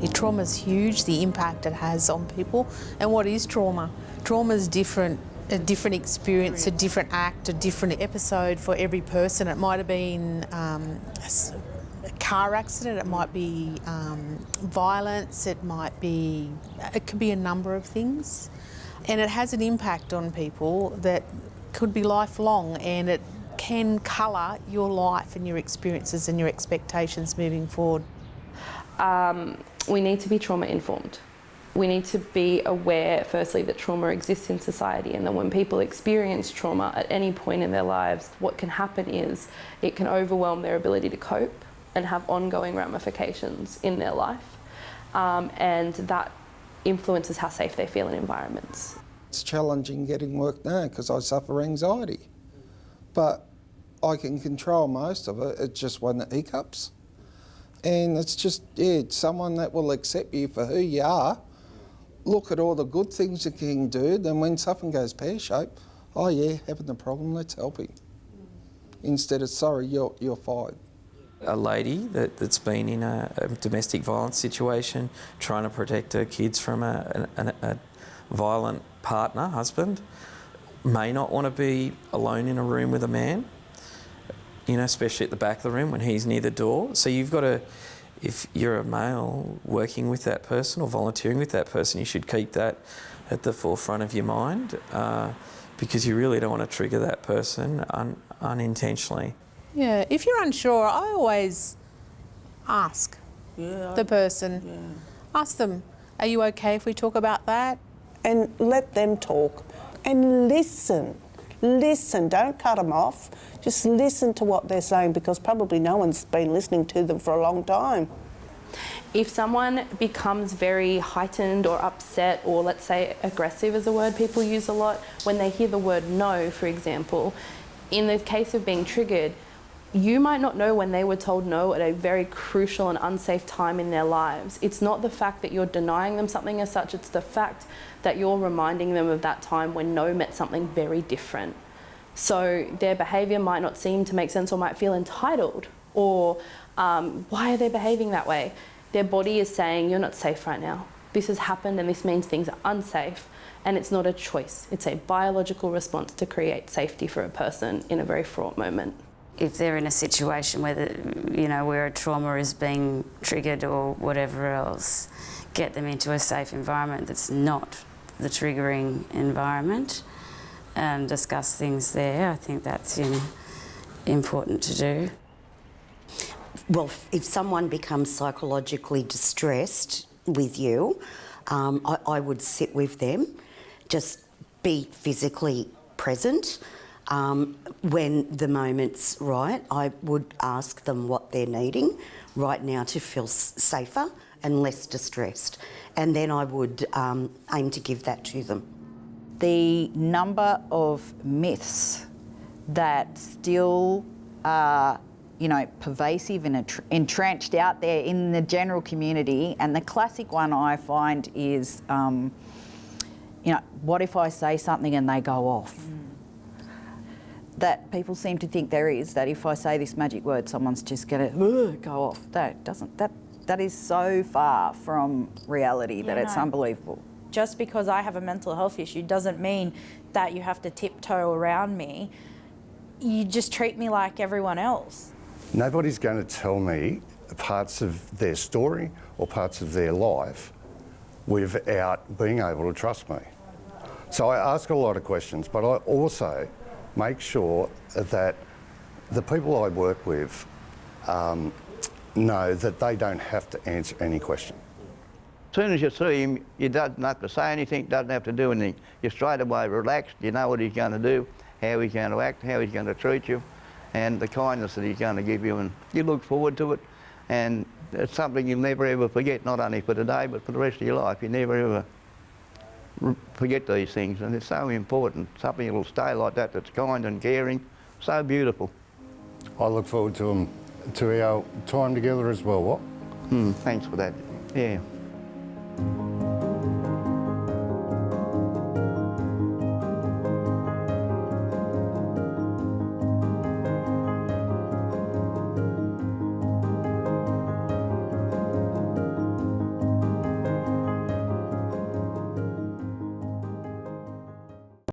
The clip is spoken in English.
Your trauma's huge, the impact it has on people. And what is trauma? Trauma's different. A different experience, a different act, a different episode for every person. It might have been a car accident, it might be violence, it could be a number of things. And it has an impact on people that could be lifelong, and it can colour your life and your experiences and your expectations moving forward. We need to be trauma informed. We need to be aware, firstly, that trauma exists in society, and that when people experience trauma at any point in their lives, what can happen is it can overwhelm their ability to cope and have ongoing ramifications in their life, and that influences how safe they feel in environments. It's challenging getting work now because I suffer anxiety, but I can control most of it. It's just when it hiccups, and it's just, it's someone that will accept you for who you are. Look at all the good things you can do, then when something goes pear-shaped, oh yeah, having a problem, let's help him. Instead of, sorry, you're fired. A lady that's been in a domestic violence situation, trying to protect her kids from a violent partner, husband, may not want to be alone in a room with a man, especially at the back of the room when he's near the door. So you've got to, if you're a male working with that person or volunteering with that person, you should keep that at the forefront of your mind, because you really don't want to trigger that person unintentionally. Yeah, if you're unsure, I always ask the person. Ask them, are you okay if we talk about that? And let them talk. And listen. Listen, don't cut them off. Just listen to what they're saying, because probably no one's been listening to them for a long time. If someone becomes very heightened or upset, or let's say aggressive is a word people use a lot, when they hear the word no, for example, in the case of being triggered, you might not know when they were told no at a very crucial and unsafe time in their lives. It's not the fact that you're denying them something as such, it's the fact that you're reminding them of that time when no meant something very different. So their behaviour might not seem to make sense, or might feel entitled, or why are they behaving that way? Their body is saying, you're not safe right now. This has happened and this means things are unsafe, and it's not a choice. It's a biological response to create safety for a person in a very fraught moment. If they're in a situation where where a trauma is being triggered or whatever else, get them into a safe environment that's not the triggering environment, and discuss things there. I think that's important to do. Well, if someone becomes psychologically distressed with you, I would sit with them, just be physically present. When the moment's right, I would ask them what they're needing right now to feel safer and less distressed. And then I would aim to give that to them. The number of myths that still are, pervasive and entrenched out there in the general community, and the classic one I find is, what if I say something and they go off? That people seem to think there is, that if I say this magic word, someone's just going to go off. That is so far from reality that it's unbelievable. Just because I have a mental health issue doesn't mean that you have to tiptoe around me. You just treat me like everyone else. Nobody's going to tell me parts of their story or parts of their life without being able to trust me. So I ask a lot of questions, but I also make sure that the people I work with know that they don't have to answer any question. As soon as you see him, you don't have to say anything, doesn't have to do anything. You're straight away relaxed, you know what he's going to do, how he's going to act, how he's going to treat you, and the kindness that he's going to give you, and you look forward to it, and it's something you'll never ever forget, not only for today, but for the rest of your life. You never ever forget these things, and it's so important. Something that'll stay like that, that's kind and caring, so beautiful. I look forward to our time together as well, what? Thanks for that, yeah.